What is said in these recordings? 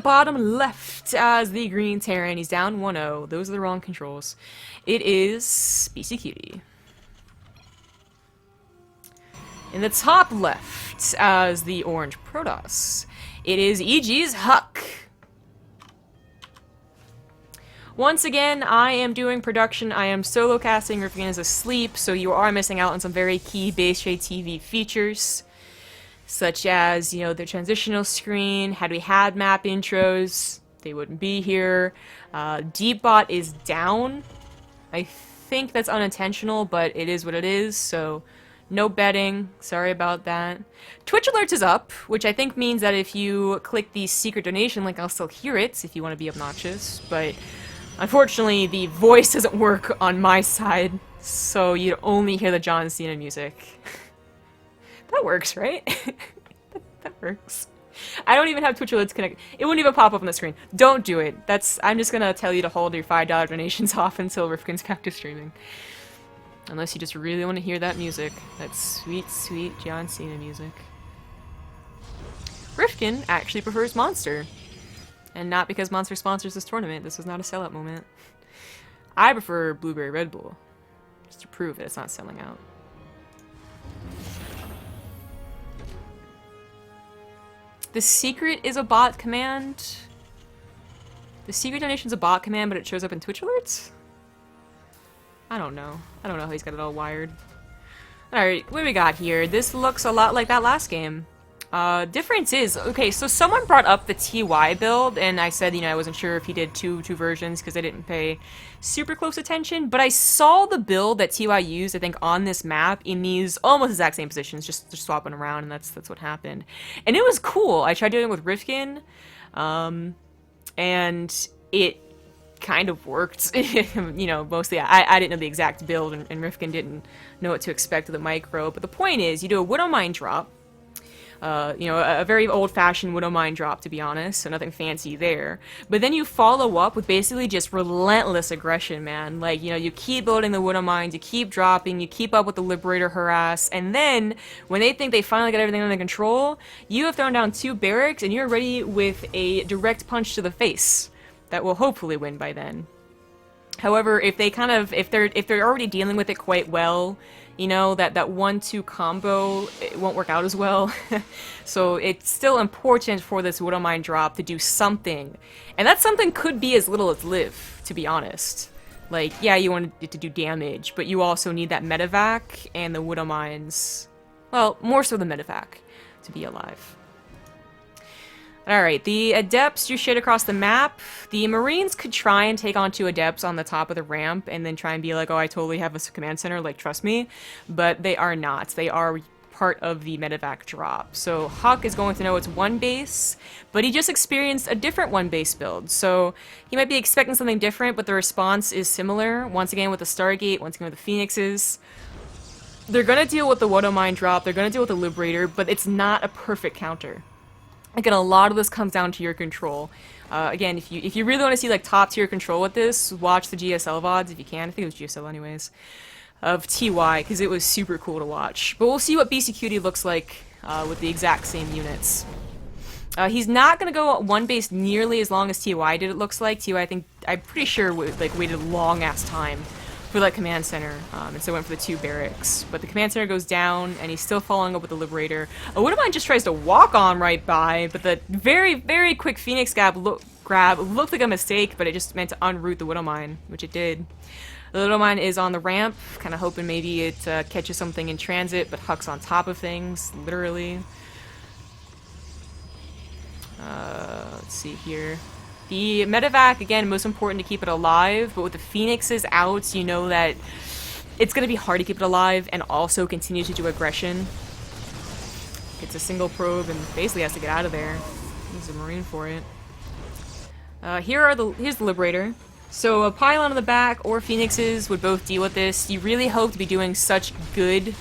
bottom left as the green Terran. He's down 1-0. Those are the wrong controls. It is Beastyqt. In the top left as the orange Protoss, it is EG's HuK. Once again, I am doing production. I am solo casting. Rifkin is asleep, so you are missing out on some very key Beastyqt TV features, such as, you know, the transitional screen. Had we had map intros, they wouldn't be here. Deepbot is down. I think that's unintentional, but it is what it is, so no betting. Sorry about that. Twitch alerts is up, which I think means that if you click the secret donation link, I'll still hear it if you want to be obnoxious, but unfortunately the voice doesn't work on my side, so you'd only hear the John Cena music. That works, right? that works. I don't even have Twitch alerts connected. It wouldn't even pop up on the screen. Don't do it. I'm just gonna tell you to hold your $5 donations off until Rifkin's back to streaming. Unless you just really want to hear that music. That sweet, sweet John Cena music. Rifkin actually prefers Monster. And not because Monster sponsors this tournament. This was not a sellout moment. I prefer Blueberry Red Bull. Just to prove that it's not selling out. The secret is a bot command. The secret donation's a bot command, but it shows up in Twitch alerts? I don't know. I don't know how he's got it all wired. Alright, what do we got here? This looks a lot like that last game. Difference is, okay, so someone brought up the TY build, and I said, you know, I wasn't sure if he did two versions because I didn't pay super close attention, but I saw the build that TY used, I think, on this map in these almost exact same positions, just swapping around, and that's what happened. And it was cool. I tried doing it with Rifkin, and it kind of worked. You know, mostly I didn't know the exact build, and Rifkin didn't know what to expect of the micro, but the point is, you do a Widow Mine drop, you know, a very old-fashioned Widow Mine drop, to be honest, so nothing fancy there. But then you follow up with basically just relentless aggression, man. Like, you know, you keep building the Widow Mines, you keep dropping, you keep up with the Liberator harass, and then, when they think they finally got everything under control, you have thrown down 2 barracks, and you're ready with a direct punch to the face. That will hopefully win by then. However, if they're already dealing with it quite well, you know, that 1-2 combo, it won't work out as well. So it's still important for this Widow Mine drop to do something. And that something could be as little as live, to be honest. Like, yeah, you want it to do damage, but you also need that medevac and the Widow Mines. Well, more so the medevac to be alive. Alright, the Adepts do shit across the map. The Marines could try and take on 2 Adepts on the top of the ramp and then try and be like, oh, I totally have a command center, like, trust me. But they are not. They are part of the medevac drop. So HuK is going to know it's 1 base, but he just experienced a different 1 base build. So he might be expecting something different, but the response is similar. Once again with the Stargate, once again with the Phoenixes. They're gonna deal with the Widow Mine drop, they're gonna deal with the Liberator, but it's not a perfect counter. Again, a lot of this comes down to your control. Again, if you really want to see like top tier control with this, watch the GSL VODs if you can. I think it was GSL anyways, of TY, because it was super cool to watch. But we'll see what Beastyqt looks like with the exact same units. He's not gonna go 1 base nearly as long as TY did. It looks like TY, I'm pretty sure waited a long ass time for that command center, and so went for the 2 barracks. But the command center goes down, and he's still following up with the Liberator. A Widow Mine just tries to walk on right by, but the very, very quick Phoenix grab looked like a mistake, but it just meant to unroot the Widow Mine, which it did. The Widow Mine is on the ramp, kind of hoping maybe it catches something in transit, but HuK's on top of things, literally. Let's see here. The medevac, again, most important to keep it alive, but with the Phoenixes out, you know that it's going to be hard to keep it alive and also continue to do aggression. It's a single probe and basically has to get out of there. There's a Marine for it. Here's the Liberator. So a pylon on the back or Phoenixes would both deal with this. You really hope to be doing such good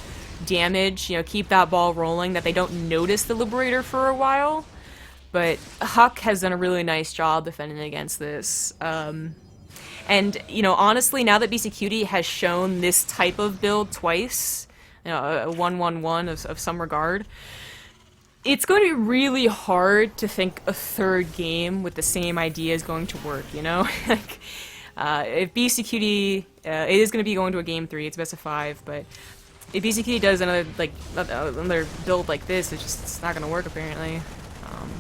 damage, you know, keep that ball rolling that they don't notice the Liberator for a while. But HuK has done a really nice job defending against this. And, you know, honestly, now that Beastyqt has shown this type of build twice, you know, a 1-1-1 of some regard, It's going to be really hard to think a third game with the same idea is going to work, you know? Like, if Beastyqt, it is going to be going to a game 3, it's best of 5, but if Beastyqt does another build like this, it's not going to work apparently.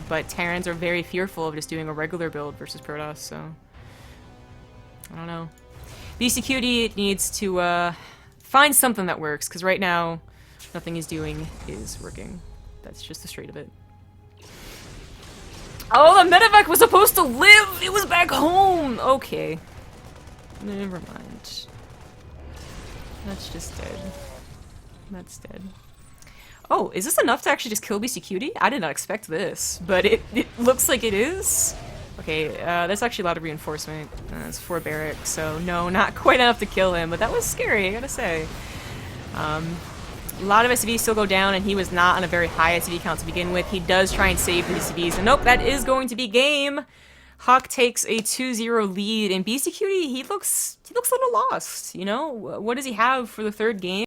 But Terrans are very fearful of just doing a regular build versus Protoss, so I don't know. Beastyqt needs to find something that works, because right now nothing he's doing is working. That's just the straight of it. Oh, the medevac was supposed to live! It was back home! Okay. Never mind. That's just dead. That's dead. Oh, is this enough to actually just kill Beastyqt? I did not expect this, but it looks like it is. Okay, there's actually a lot of reinforcement. It's 4 barracks, so no, not quite enough to kill him, but that was scary, I gotta say. A lot of SCVs still go down, and he was not on a very high SCV count to begin with. He does try and save the SCVs, and nope, that is going to be game. HuK takes a 2-0 lead, and Beastyqt, he looks a little lost, you know? What does he have for the third game?